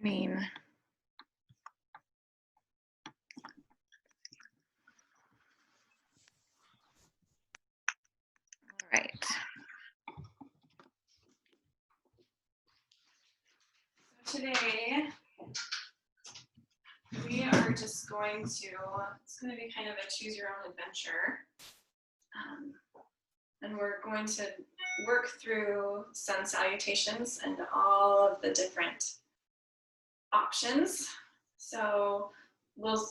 mean. All right. So today we are just going to, it's going to be kind of a choose your own adventure. And we're going to work through sun salutations and all of the different options. So we'll,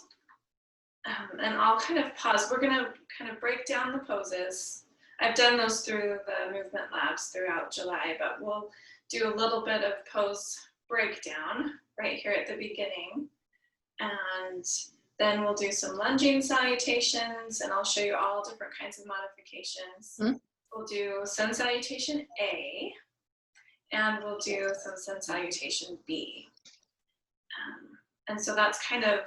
and I'll kind of pause. We're going to kind of break down the poses. I've done those through the movement labs throughout July, but we'll do a little bit of pose breakdown right here at the beginning. And then we'll do some lunging salutations, and I'll show you all different kinds of modifications. We'll do sun salutation A, and we'll do some sun salutation B. And so that's kind of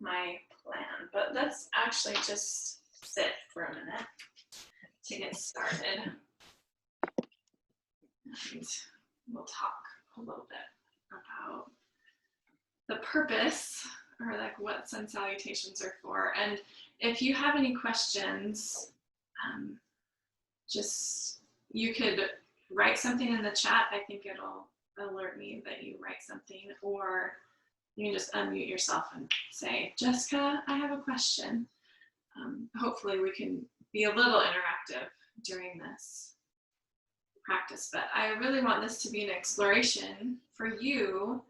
my plan, but let's actually just sit for a minute to get started. And we'll talk a little bit about the purpose, or like what sun salutations are for. And if you have any questions, just, you could write something in the chat. I think it'll alert me that you write something, or you can just unmute yourself and say, Jessica, I have a question. Hopefully we can be a little interactive during this practice, but I really want this to be an exploration for you.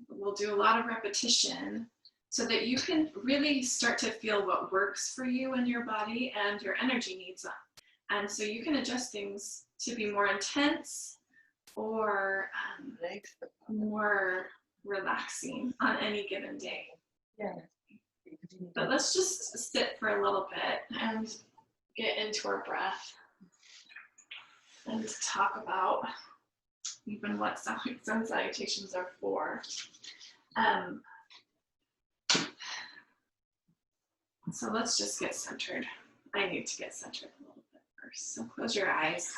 We'll do a lot of repetition so that you can really start to feel what works for you and your body and your energy needs. And so you can adjust things to be more intense or more relaxing on any given day. Yeah. But let's just sit for a little bit and get into our breath and talk about even what sun salutations are for. So let's just get centered. I need to get centered a little bit first. So close your eyes.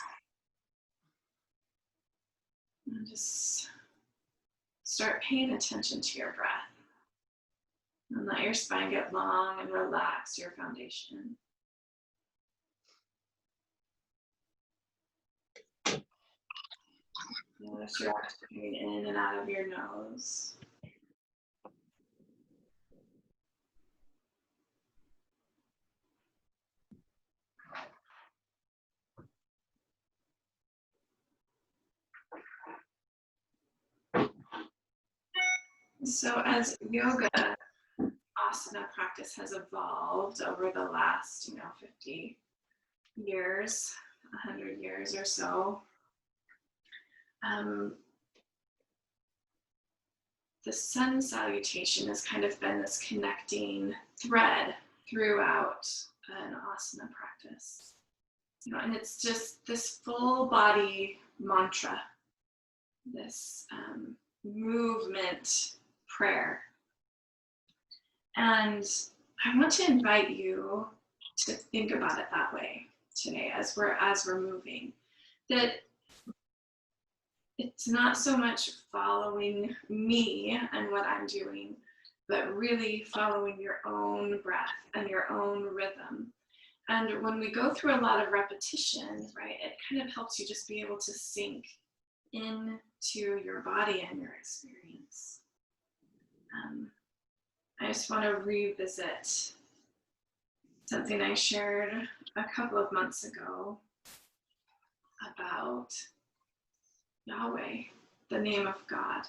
And just start paying attention to your breath. And let your spine get long and relax your foundation. Notice your breath coming in and out of your nose. So as yoga asana practice has evolved over the last, 50 years, 100 years or so, the sun salutation has kind of been this connecting thread throughout an asana practice. And it's just this full body mantra, this movement prayer. And I want to invite you to think about it that way today as we're moving. That it's not so much following me and what I'm doing, but really following your own breath and your own rhythm. And when we go through a lot of repetition, right, it kind of helps you just be able to sink into your body and your experience. I just want to revisit something I shared a couple of months ago about Yahweh, the name of God.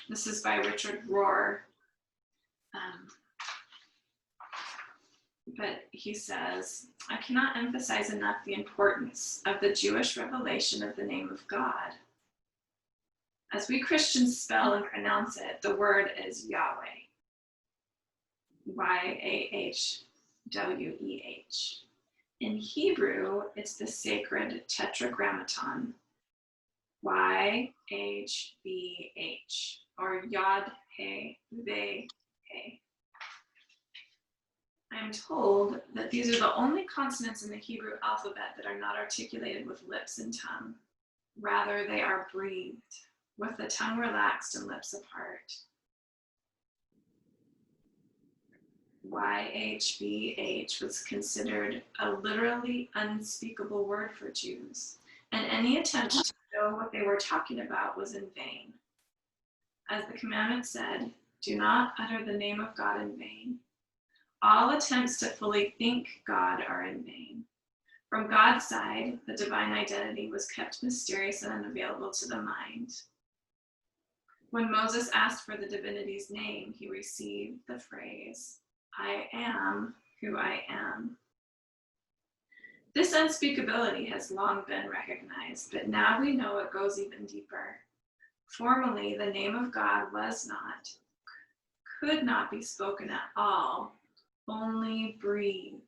This is by Richard Rohr. But he says, I cannot emphasize enough the importance of the Jewish revelation of the name of God. As we Christians spell and pronounce it, the word is Yahweh. Y-A-H-W-E-H. In Hebrew, it's the sacred tetragrammaton, Y-H-B-H, or Yod-He-Ve-He. I'm told that these are the only consonants in the Hebrew alphabet that are not articulated with lips and tongue. Rather, they are breathed with the tongue relaxed and lips apart. YHVH was considered a literally unspeakable word for Jews, and any attempt to know what they were talking about was in vain. As the commandment said, do not utter the name of God in vain. All attempts to fully think God are in vain. From God's side, the divine identity was kept mysterious and unavailable to the mind. When Moses asked for the divinity's name, he received the phrase, I am who I am. This unspeakability has long been recognized, but now we know it goes even deeper. Formerly, the name of God was not, could not be spoken at all, only breathed.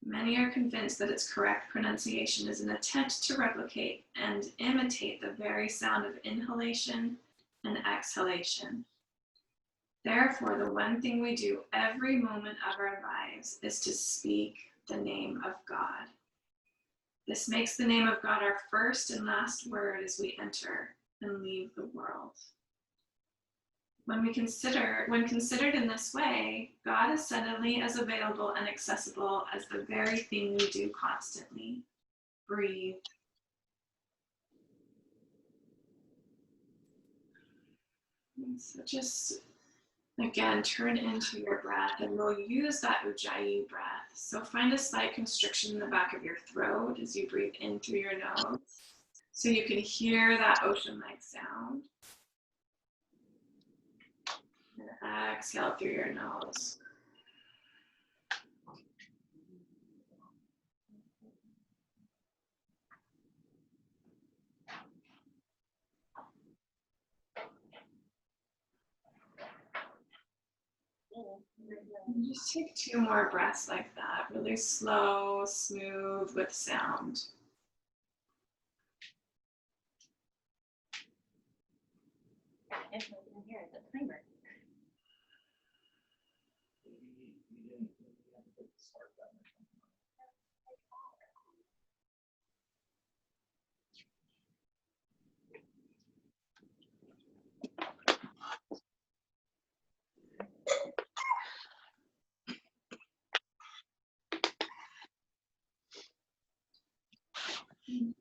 Many are convinced that its correct pronunciation is an attempt to replicate and imitate the very sound of inhalation and exhalation. Therefore, the one thing we do every moment of our lives is to speak the name of God. This makes the name of God our first and last word as we enter and leave the world. When considered in this way, God is suddenly as available and accessible as the very thing we do constantly, breathe. And so just, again, turn into your breath, and we'll use that Ujjayi breath. So find a slight constriction in the back of your throat as you breathe in through your nose, so you can hear that ocean-like sound. And exhale through your nose. And just take 2 more breaths like that, really slow, smooth, with sound. If we can hear the timer.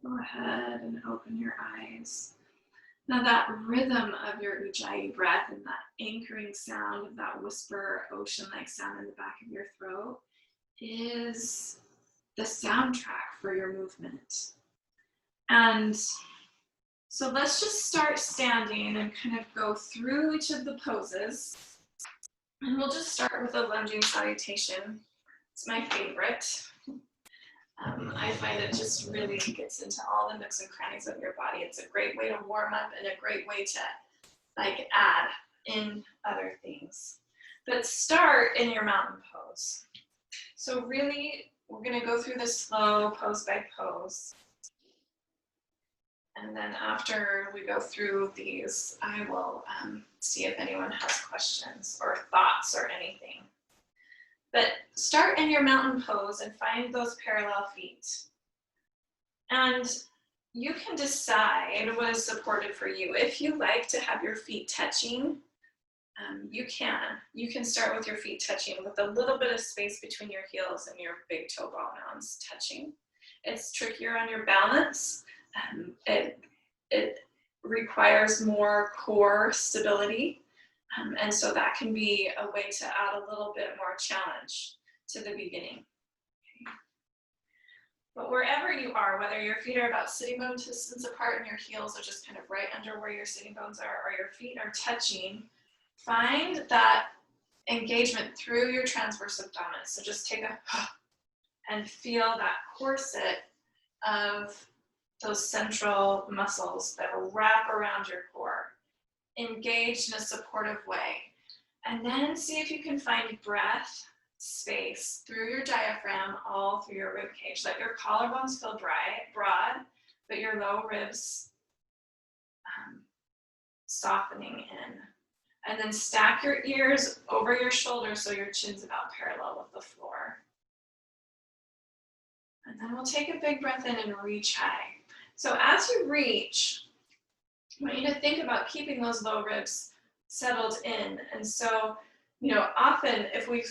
Go ahead and open your eyes. Now that rhythm of your Ujjayi breath and that anchoring sound of that whisper ocean-like sound in the back of your throat is the soundtrack for your movement. And so let's just start standing and kind of go through each of the poses. And we'll just start with a lunging salutation. It's my favorite. I find it just really gets into all the nooks and crannies of your body. It's a great way to warm up and a great way to like add in other things. But start in your mountain pose. So really, we're going to go through this slow pose by pose. And then after we go through these, I will see if anyone has questions or thoughts or anything. But start in your mountain pose and find those parallel feet. And you can decide what is supported for you. If you like to have your feet touching, you can. You can start with your feet touching with a little bit of space between your heels and your big toe ball mounds touching. It's trickier on your balance. It requires more core stability. And so that can be a way to add a little bit more challenge to the beginning. Okay. But wherever you are, whether your feet are about sitting bone distance apart and your heels are just kind of right under where your sitting bones are, or your feet are touching, find that engagement through your transverse abdomen. So just take a and feel that corset of those central muscles that wrap around your core. Engaged in a supportive way. And then see if you can find breath space through your diaphragm all through your rib cage. Let your collarbones feel broad, but your low ribs softening in. And then stack your ears over your shoulders so your chin's about parallel with the floor. And then we'll take a big breath in and reach high. So as you reach, I want you to think about keeping those low ribs settled in. And so, often if we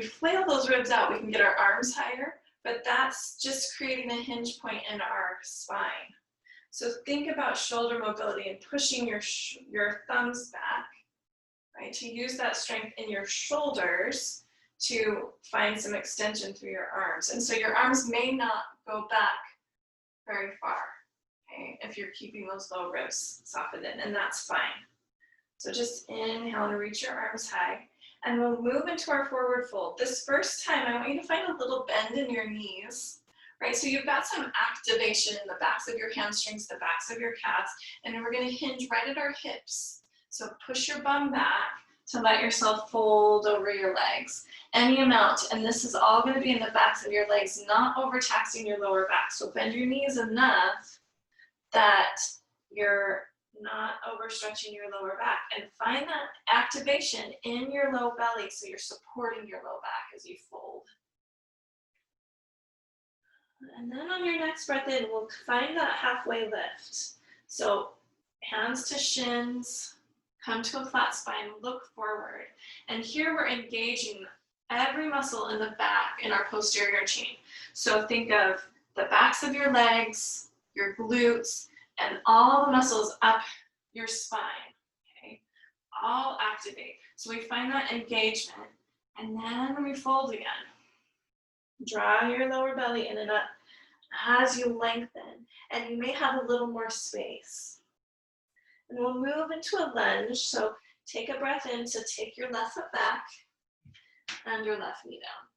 flail those ribs out, we can get our arms higher, but that's just creating a hinge point in our spine. So think about shoulder mobility and pushing your thumbs back, right? To use that strength in your shoulders to find some extension through your arms. And so your arms may not go back very far, okay, if you're keeping those low ribs softened in, and that's fine. So just inhale and reach your arms high, and we'll move into our forward fold. This first time, I want you to find a little bend in your knees, right? So you've got some activation in the backs of your hamstrings, the backs of your calves, and we're gonna hinge right at our hips. So push your bum back to let yourself fold over your legs, any amount, and this is all gonna be in the backs of your legs, not overtaxing your lower back. So bend your knees enough that you're not overstretching your lower back, and find that activation in your low belly so you're supporting your low back as you fold. And then on your next breath in, we'll find that halfway lift. So hands to shins, come to a flat spine, look forward. And here we're engaging every muscle in the back in our posterior chain. So think of the backs of your legs, your glutes, and all the muscles up your spine, okay? All activate. So we find that engagement, and then we fold again. Draw your lower belly in and up as you lengthen, and you may have a little more space. And we'll move into a lunge, so take a breath in to take your left foot back and your left knee down.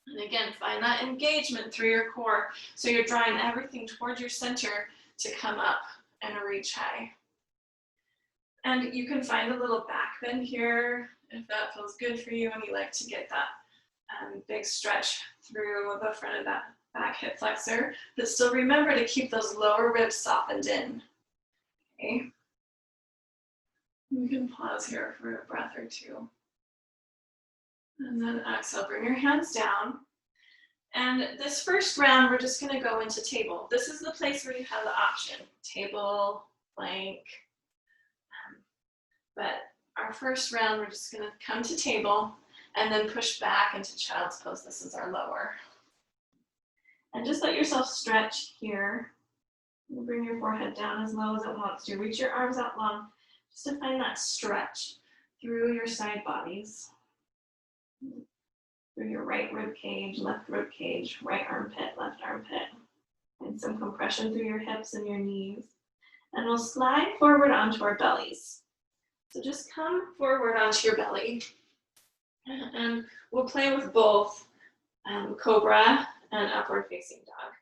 And again, find that engagement through your core, so you're drawing everything towards your center to come up and reach high. And you can find a little back bend here if that feels good for you and you like to get that big stretch through the front of that back hip flexor. But still remember to keep those lower ribs softened in. Okay. You can pause here for a breath or two. And then exhale, bring your hands down. And this first round, we're just gonna go into table. This is the place where you have the option, table, plank. But our first round, we're just gonna come to table and then push back into child's pose. This is our lower. And just let yourself stretch here. Bring your forehead down as low as it wants to. Reach your arms out long, just to find that stretch through your side bodies. Through your right rib cage, left rib cage, right armpit, left armpit. And some compression through your hips and your knees. And we'll slide forward onto our bellies. So just come forward onto your belly. And we'll play with both cobra and upward facing dog.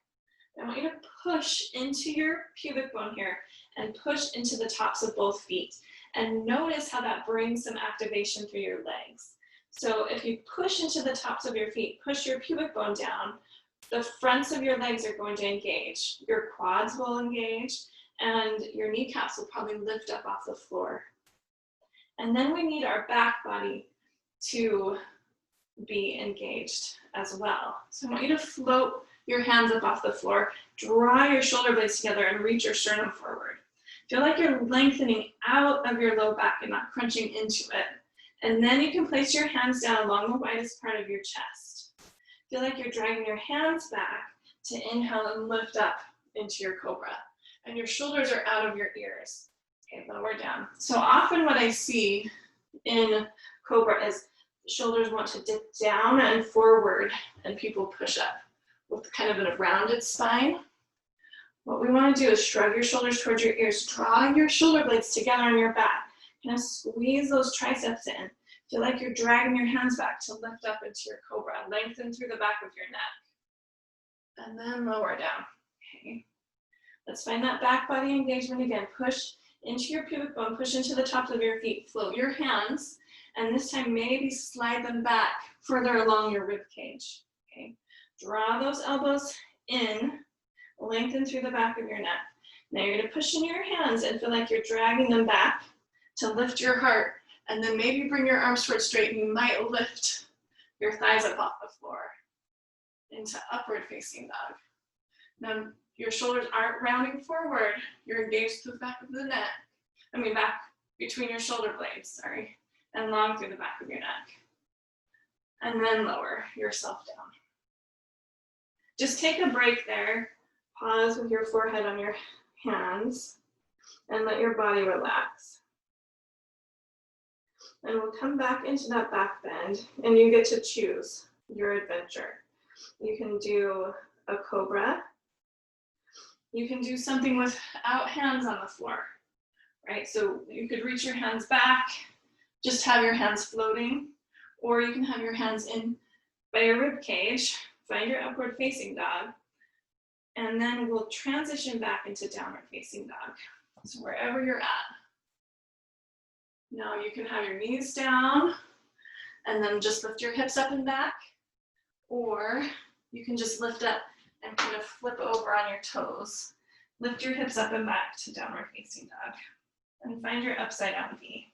I want you to push into your pubic bone here and push into the tops of both feet. And notice how that brings some activation through your legs. So if you push into the tops of your feet, push your pubic bone down, the fronts of your legs are going to engage. Your quads will engage, and your kneecaps will probably lift up off the floor. And then we need our back body to be engaged as well. So I want you to float your hands up off the floor, draw your shoulder blades together, and reach your sternum forward. Feel like you're lengthening out of your low back and not crunching into it. And then you can place your hands down along the widest part of your chest. Feel like you're dragging your hands back to inhale and lift up into your cobra. And your shoulders are out of your ears. Okay, lower down. So often what I see in cobra is shoulders want to dip down and forward, and people push up with kind of a rounded spine. What we want to do is shrug your shoulders towards your ears, draw your shoulder blades together on your back, kind of squeeze those triceps in. Feel like you're dragging your hands back to lift up into your cobra. Lengthen through the back of your neck. And then lower down. Okay. Let's find that back body engagement again. Push into your pubic bone, push into the tops of your feet. Float your hands, and this time maybe slide them back further along your rib cage. Okay. Draw those elbows in, lengthen through the back of your neck. Now you're going to push into your hands and feel like you're dragging them back to lift your heart, and then maybe bring your arms towards straight, and you might lift your thighs up off the floor into upward facing dog. Now your shoulders aren't rounding forward. You're engaged to the back of the neck. Back between your shoulder blades, sorry, and long through the back of your neck. And then lower yourself down. Just take a break there. Pause with your forehead on your hands and let your body relax. And we'll come back into that back bend and you get to choose your adventure. You can do a cobra. You can do something without hands on the floor, right? So you could reach your hands back, just have your hands floating, or you can have your hands in by your rib cage, find your upward facing dog, and then we'll transition back into downward facing dog. So wherever you're at. Now you can have your knees down and then just lift your hips up and back, or you can just lift up and kind of flip over on your toes. Lift your hips up and back to downward facing dog and find your upside down V.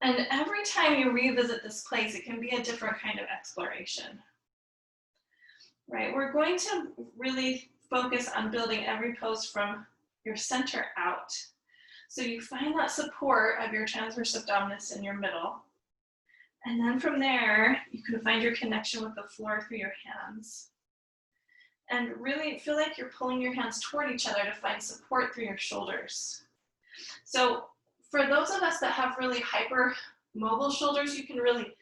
And every time you revisit this place, it can be a different kind of exploration, right? We're going to really focus on building every pose from your center out. So you find that support of your transverse abdominis in your middle. And then from there, you can find your connection with the floor through your hands. And really feel like you're pulling your hands toward each other to find support through your shoulders. So for those of us that have really hyper mobile shoulders, you can really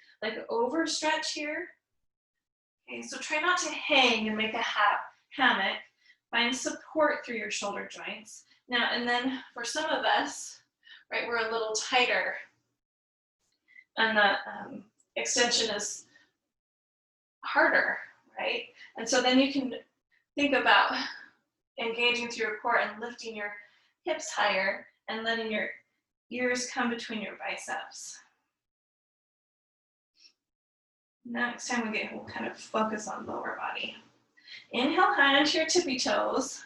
overstretch here. Okay, so try not to hang and make a hammock. Find support through your shoulder joints. Now, and then for some of us, right, we're a little tighter and the extension is harder, right? And so then you can think about engaging through your core and lifting your hips higher and letting your ears come between your biceps. Next time we'll kind of focus on lower body. Inhale high onto your tippy toes,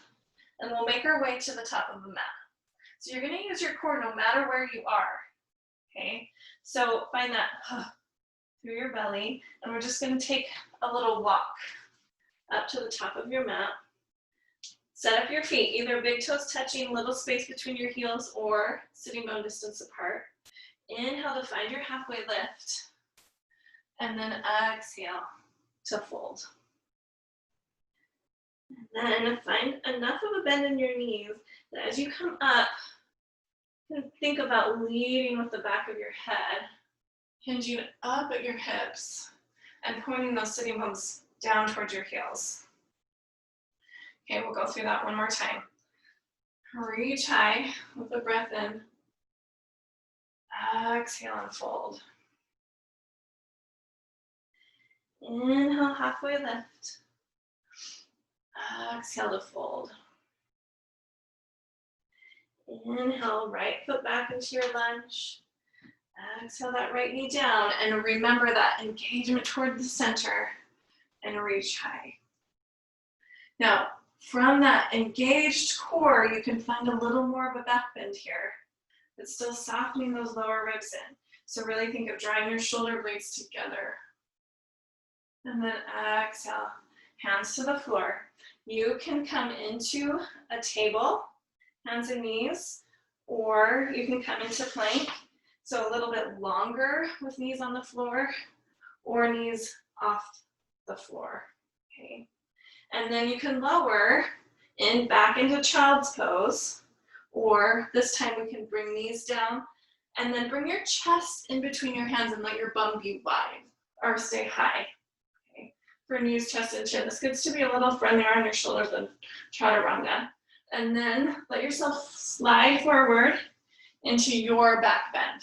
and we'll make our way to the top of the mat. So you're gonna use your core no matter where you are, okay? So find that through your belly, and we're just gonna take a little walk up to the top of your mat. Set up your feet, either big toes touching, little space between your heels, or sitting bone distance apart. Inhale to find your halfway lift, and then exhale to fold. And then find enough of a bend in your knees that as you come up, you can think about leading with the back of your head, hinging up at your hips, and pointing those sitting bones down towards your heels. Okay, we'll go through that one more time. Reach high with the breath in. Exhale and fold. Inhale, halfway lift. Exhale to fold. Inhale, right foot back into your lunge. Exhale that right knee down, and remember that engagement toward the center and reach high. Now, from that engaged core, you can find a little more of a back bend here, but still softening those lower ribs in. So really think of drawing your shoulder blades together. And then exhale, hands to the floor. You can come into a table, hands and knees, or you can come into plank. So a little bit longer with knees on the floor or knees off the floor, okay? And then you can lower in back into child's pose, or this time we can bring knees down and then bring your chest in between your hands and let your bum be wide or stay high. Okay. For knees, chest, and chin, this gets to be a little friendlier on your shoulders than chaturanga. And then let yourself slide forward into your back bend.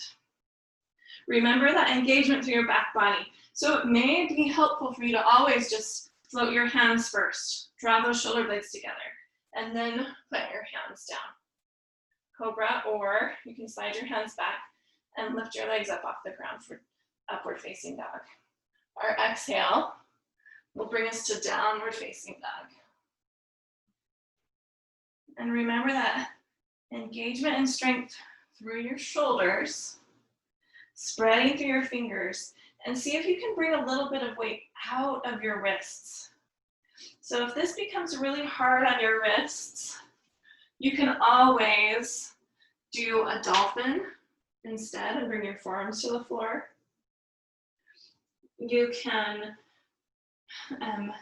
Remember that engagement through your back body. So it may be helpful for you to always just float your hands first. Draw those shoulder blades together. And then put your hands down. Cobra, or you can slide your hands back and lift your legs up off the ground for upward facing dog. Our exhale will bring us to downward facing dog. And remember that engagement and strength through your shoulders, spreading through your fingers, and see if you can bring a little bit of weight out of your wrists. So if this becomes really hard on your wrists, you can always do a dolphin instead and bring your forearms to the floor. You can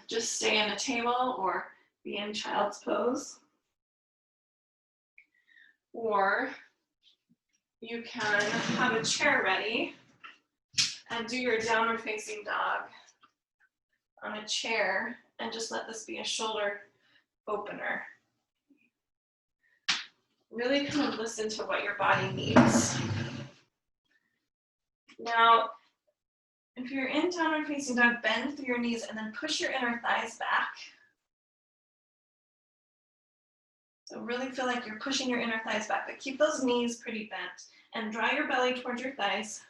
just stay in a table or be in child's pose. Or you can have a chair ready and do your downward facing dog on a chair and just let this be a shoulder opener. Really kind of listen to what your body needs. Now, if you're in downward facing dog, bend through your knees and then push your inner thighs back. So really feel like you're pushing your inner thighs back, but keep those knees pretty bent and draw your belly towards your thighs.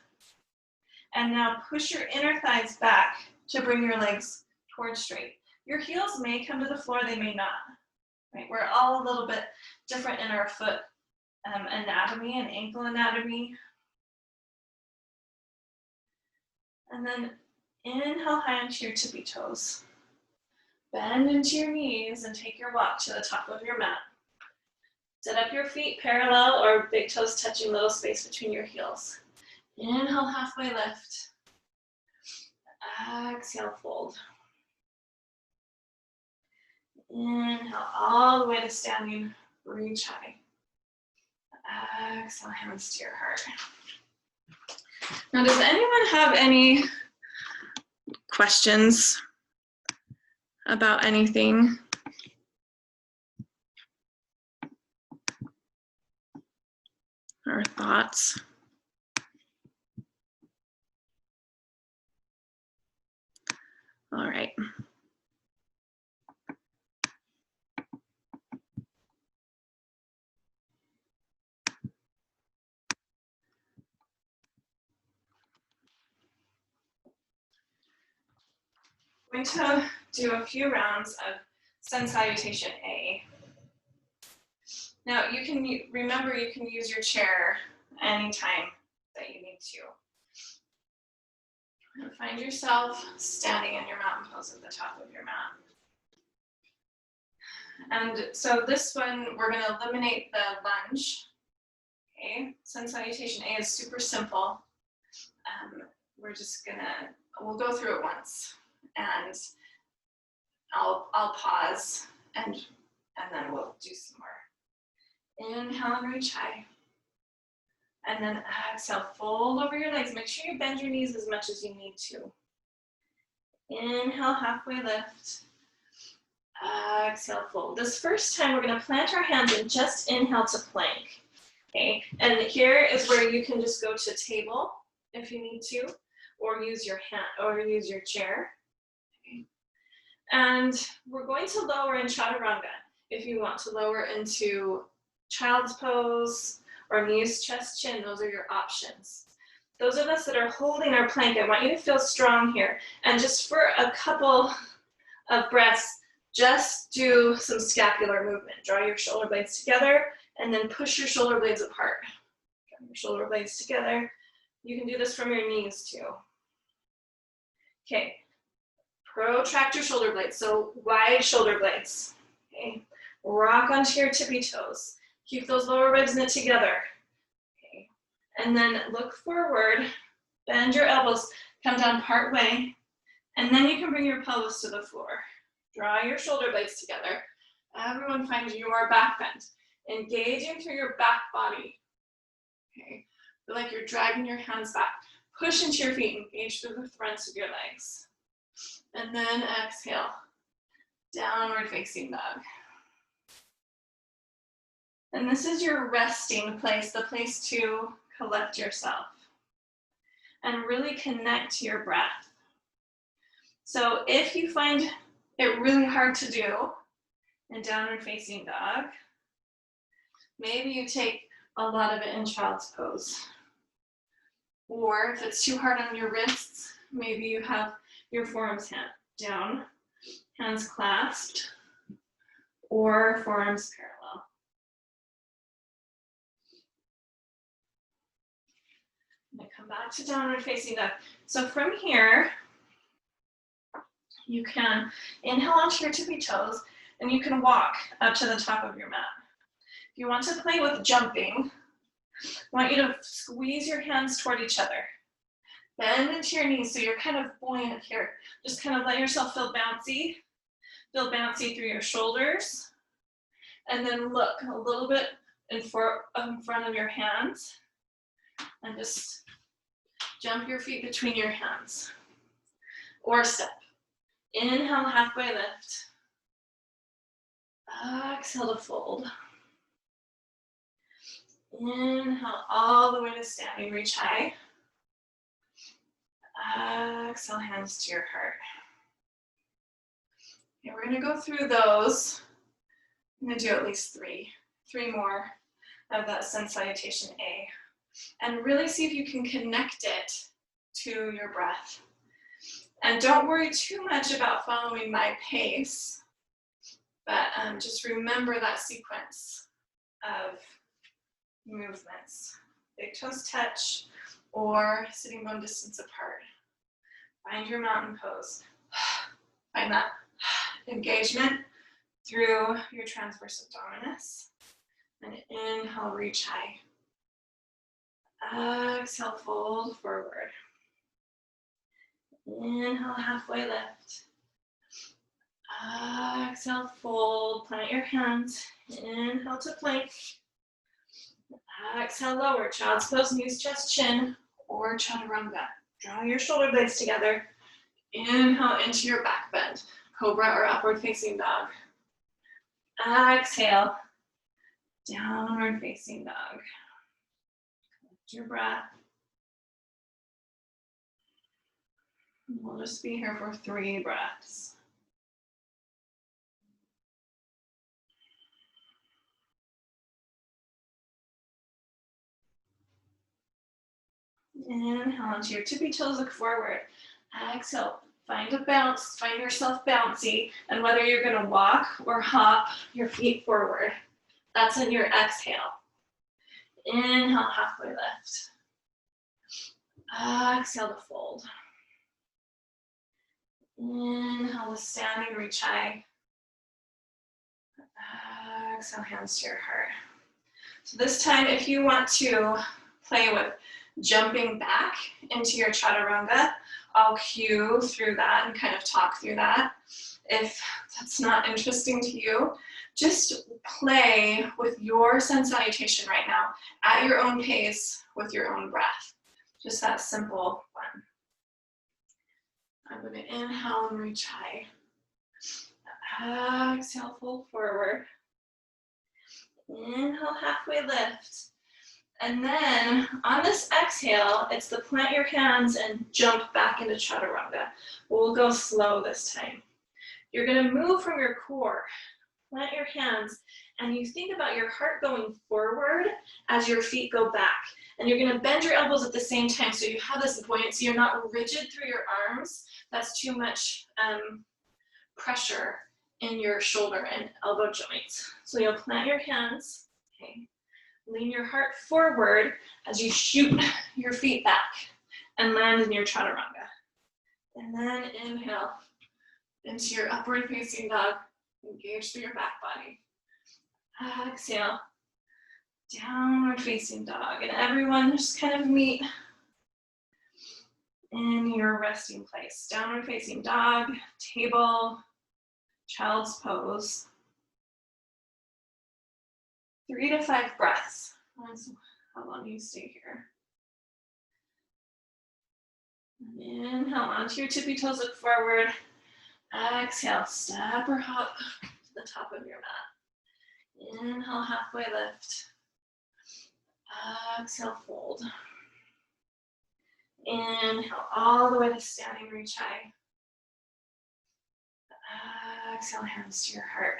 And now push your inner thighs back to bring your legs towards straight. Your heels may come to the floor, they may not. Right? We're all a little bit different in our foot anatomy and ankle anatomy. And then inhale high onto your tippy toes. Bend into your knees and take your walk to the top of your mat. Set up your feet parallel or big toes touching little space between your heels. Inhale, halfway lift. Exhale, fold. Inhale all the way to standing, reach high. Exhale, hands to your heart. Now, does anyone have any questions about anything? Or thoughts? All right. I'm going to do a few rounds of sun salutation A. Now, you can remember you can use your chair anytime that you need to. And find yourself standing in your mountain pose at the top of your mat. And so this one, we're going to eliminate the lunge. Okay, sun salutation A is super simple. We're just gonna, we'll go through it once, and I'll pause, and then we'll do some more. Inhale and reach high. And then exhale, fold over your legs. Make sure you bend your knees as much as you need to. Inhale, halfway lift. Exhale, fold. This first time, we're going to plant our hands and just inhale to plank. Okay, and here is where you can just go to table if you need to, or use your hand, or use your chair. Okay. And we're going to lower in chaturanga. If you want to lower into child's pose, or knees, chest, chin, those are your options. Those of us that are holding our plank, I want you to feel strong here. And just for a couple of breaths, just do some scapular movement. Draw your shoulder blades together and then push your shoulder blades apart. Draw your shoulder blades together. You can do this from your knees too. Okay, protract your shoulder blades, so wide shoulder blades. Okay, rock onto your tippy toes. Keep those lower ribs knit together. Okay. And then look forward, bend your elbows, come down part way, and then you can bring your pelvis to the floor. Draw your shoulder blades together. Everyone find your back bend. Engaging through your back body. Okay. Feel like you're dragging your hands back. Push into your feet, engage through the fronts of your legs. And then exhale, downward facing dog. And this is your resting place, the place to collect yourself and really connect to your breath. So if you find it really hard to do in downward facing dog, maybe you take a lot of it in child's pose. Or if it's too hard on your wrists, maybe you have your forearms down, hands clasped, or forearms parallel. I'm going to come back to downward facing dog. So from here, you can inhale onto your tippy toes and you can walk up to the top of your mat. If you want to play with jumping, I want you to squeeze your hands toward each other. Bend into your knees so you're kind of buoyant here. Just kind of let yourself feel bouncy. Feel bouncy through your shoulders. And then look a little bit in front of your hands. And just jump your feet between your hands. Or step. Inhale, halfway lift. Exhale to fold. Inhale all the way to standing, reach high. Exhale, hands to your heart. Okay, we're gonna go through those. I'm gonna do at least three more of that sun salutation A. And really see if you can connect it to your breath. And don't worry too much about following my pace, but just remember that sequence of movements. Big toes touch or sitting bone distance apart. Find your mountain pose. Find that engagement through your transverse abdominis. And inhale, reach high. Exhale, fold forward. Inhale, halfway lift. Exhale, fold, plant your hands. Inhale to plank. Exhale, lower, child's pose, knees, chest, chin, or chaturanga. Draw your shoulder blades together. Inhale into your back bend, cobra or upward facing dog. Exhale, downward facing dog. Collect your breath. We'll just be here for 3 breaths. Inhale onto your tippy toes, look forward. Exhale, find a bounce, find yourself bouncy, and whether you're gonna walk or hop your feet forward, that's in your exhale. Inhale, halfway lift. Exhale to fold. Inhale to standing, reach high. Exhale, hands to your heart. So this time, if you want to play with jumping back into your chaturanga, I'll cue through that and kind of talk through that. If that's not interesting to you, just play with your sun salutation right now at your own pace with your own breath. Just that simple one. I'm going to inhale and reach high. Exhale, fold forward. Inhale, halfway lift. And then on this exhale, it's the plant your hands and jump back into chaturanga. We'll go slow this time. You're going to move from your core, plant your hands, and you think about your heart going forward as your feet go back. And you're going to bend your elbows at the same time so you have this buoyancy. You're not rigid through your arms. That's too much pressure in your shoulder and elbow joints. So you'll plant your hands. Okay. Lean your heart forward as you shoot your feet back and land in your chaturanga. And then inhale into your upward facing dog. Engage through your back body. Exhale, downward facing dog. And everyone just kind of meet in your resting place. Downward facing dog, table, child's pose. 3 to 5 breaths. That's how long you stay here. Inhale onto your tippy toes, look forward. Exhale, step or hop to the top of your mat. Inhale, halfway lift. Exhale, fold. Inhale all the way to standing, reach high. Exhale, hands to your heart.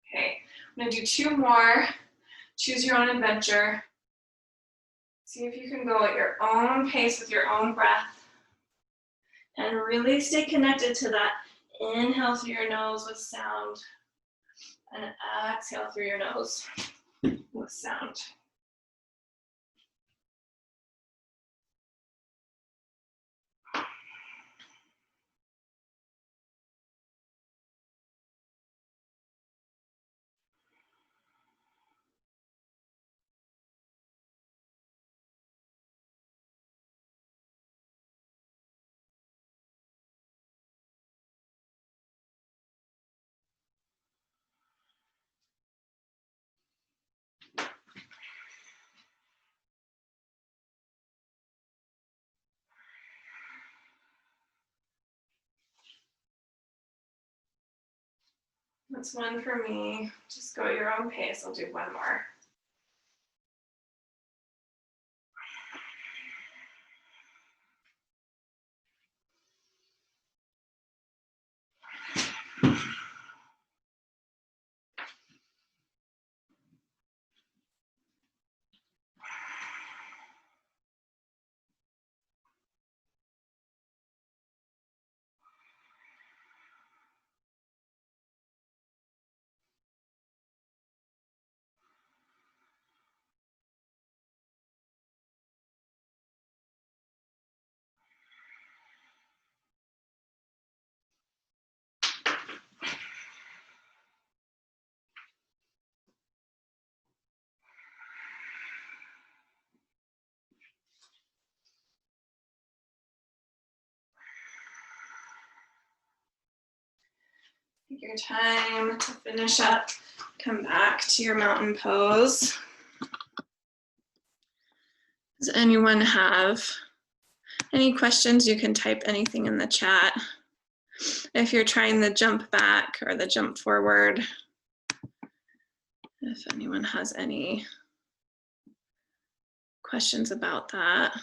Okay, I'm gonna do 2 more. Choose your own adventure. See if you can go at your own pace with your own breath. And really stay connected to that. Inhale through your nose with sound. And exhale through your nose with sound. That's one for me. Just go at your own pace. I'll do one more. Take your time to finish up. Come back to your mountain pose. Does anyone have any questions? You can type anything in the chat. If you're trying the jump back or the jump forward, if anyone has any questions about that,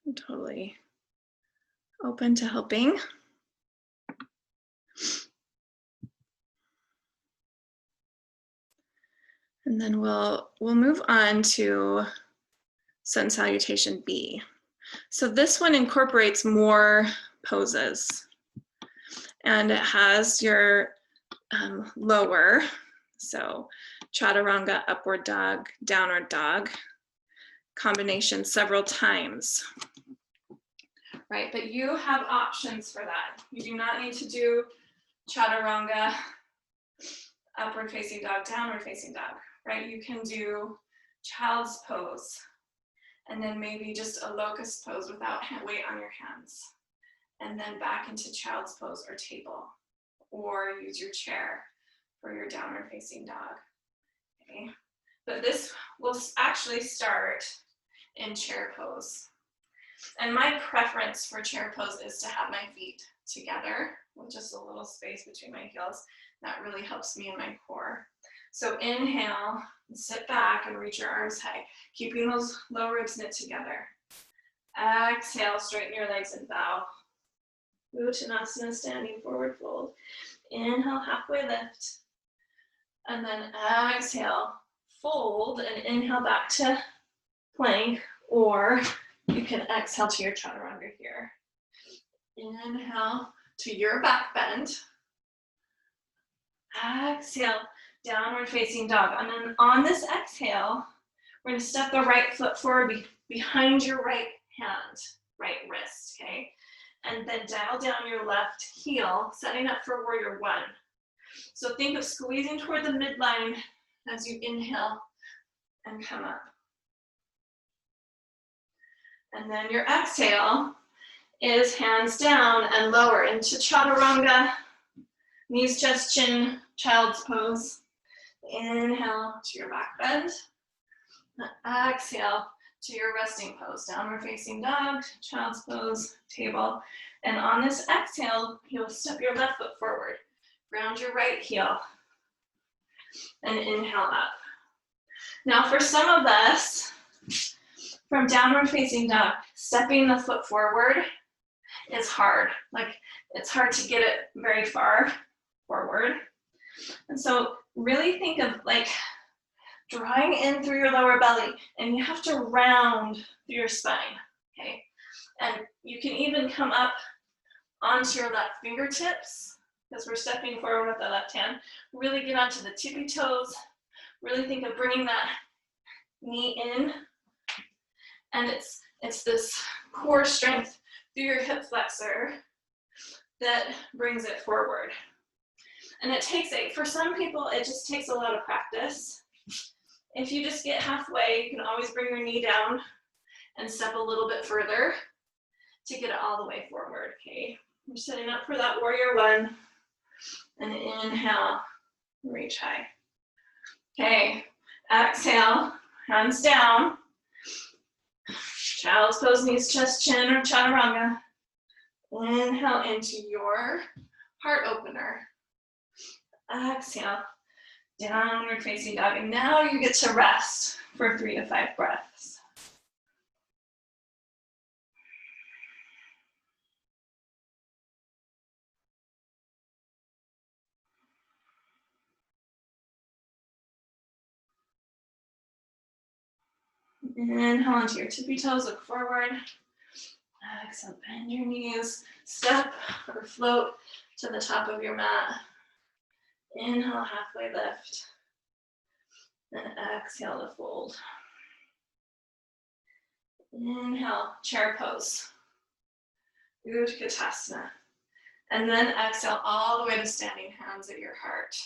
I'm totally open to helping. And then we'll move on to Sun Salutation B. So this one incorporates more poses, and it has your lower, so chaturanga, upward dog, downward dog, combination several times, right? But you have options for that. You do not need to do chaturanga, upward facing dog, downward facing dog, right? You can do child's pose, and then maybe just a locust pose without weight on your hands, and then back into child's pose or table, or use your chair for your downward facing dog, okay? But this will actually start in chair pose. And my preference for chair pose is to have my feet together with just a little space between my heels. That really helps me in my core. So inhale, sit back and reach your arms high, keeping those low ribs knit together. Exhale, straighten your legs and bow. Uttanasana, standing forward fold. Inhale, halfway lift. And then exhale, fold and inhale back to plank, or you can exhale to your chaturanga here. Inhale to your back bend. Exhale, downward facing dog. And then on this exhale, we're going to step the right foot forward behind your right hand, right wrist, okay? And then dial down your left heel, setting up for warrior one. So think of squeezing toward the midline as you inhale and come up. And then your exhale is hands down and lower into chaturanga, knees, chest, chin, child's pose. Inhale to your back bend. Exhale to your resting pose, downward facing dog, child's pose, table. And on this exhale, you'll step your left foot forward, ground your right heel, and inhale up. Now for some of us, from downward facing dog, stepping the foot forward is hard. Like, it's hard to get it very far forward. And so really think of like drawing in through your lower belly, and you have to round through your spine, okay? And you can even come up onto your left fingertips, because we're stepping forward with the left hand. Really get onto the tippy toes. Really think of bringing that knee in. And it's this core strength through your hip flexor that brings it forward. And it takes, for some people, it just takes a lot of practice. If you just get halfway, you can always bring your knee down and step a little bit further to get it all the way forward, okay? We're setting up for that warrior one. And inhale, reach high. Okay, exhale, hands down. Child's pose, knees, chest, chin, or chaturanga. Inhale into your heart opener. Exhale, downward facing dog. And now you get to rest for 3 to 5 breaths. Inhale onto your tippy toes, look forward. Exhale, bend your knees, step or float to the top of your mat. Inhale, halfway lift. And exhale to fold. Inhale, chair pose. Utkatasana. And then exhale all the way to standing hands at your heart.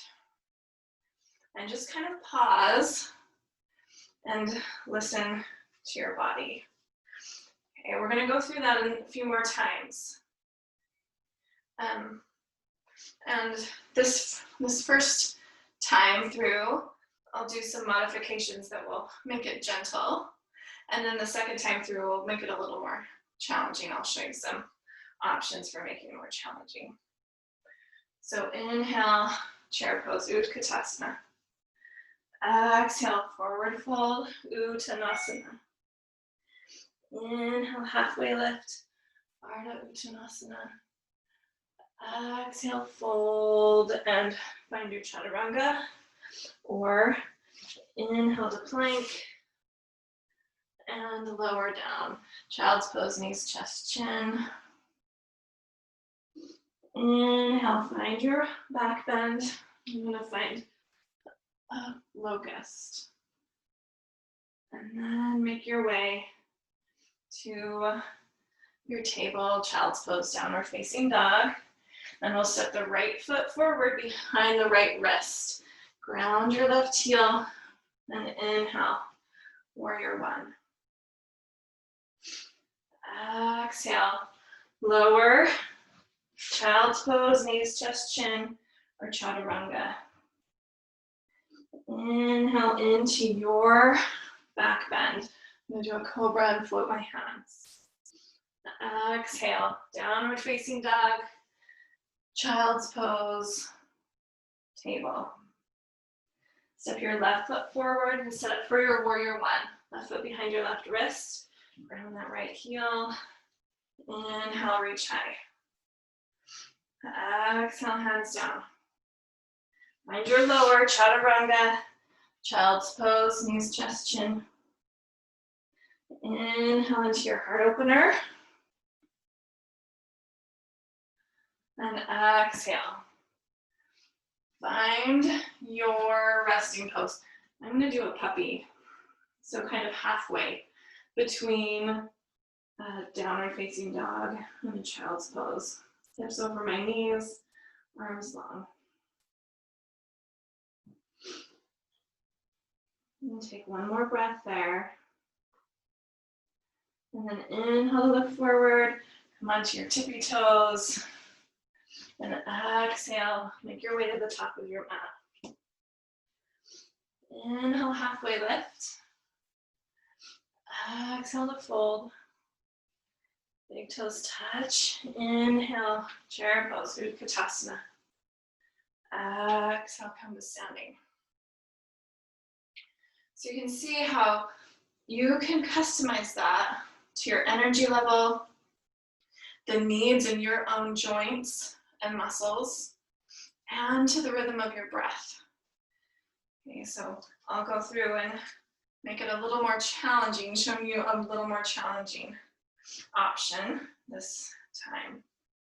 And just kind of pause and listen to your body. Okay, we're going to go through that a few more times. And this first time through, I'll do some modifications that will make it gentle. And then the second time through, we'll make it a little more challenging. I'll show you some options for making it more challenging. So inhale, chair pose, Utkatasana. Exhale, forward fold, Uttanasana. Inhale, halfway lift, Ardha Uttanasana. Exhale, fold and find your chaturanga. Or inhale to plank and lower down. Child's pose, knees, chest, chin. Inhale, find your back bend. I'm going to find a locust. And then make your way to your table, child's pose, downward facing dog. And we'll set the right foot forward behind the right wrist. Ground your left heel and inhale, warrior one. Exhale, lower, child's pose, knees, chest, chin, or chaturanga. Inhale into your back bend. I'm going to do a cobra and float my hands. Exhale, downward facing dog, child's pose, table. Step your left foot forward and set up for your warrior one. Left foot behind your left wrist. Ground that right heel. Inhale, reach high. Exhale, hands down. Find your lower, chaturanga, child's pose, knees, chest, chin. Inhale into your heart opener. And exhale. Find your resting pose. I'm going to do a puppy. So kind of halfway between downward facing dog and a child's pose. Hips over my knees, arms long. And take one more breath there. And then inhale to look forward, come onto your tippy toes. And exhale, make your way to the top of your mat. Inhale, halfway lift. Exhale to fold. Big toes touch. Inhale, chair pose, Utkatasana. Exhale, come to standing. So you can see how you can customize that to your energy level, the needs in your own joints and muscles, and to the rhythm of your breath. Okay, so I'll go through and make it a little more challenging, showing you a little more challenging option this time.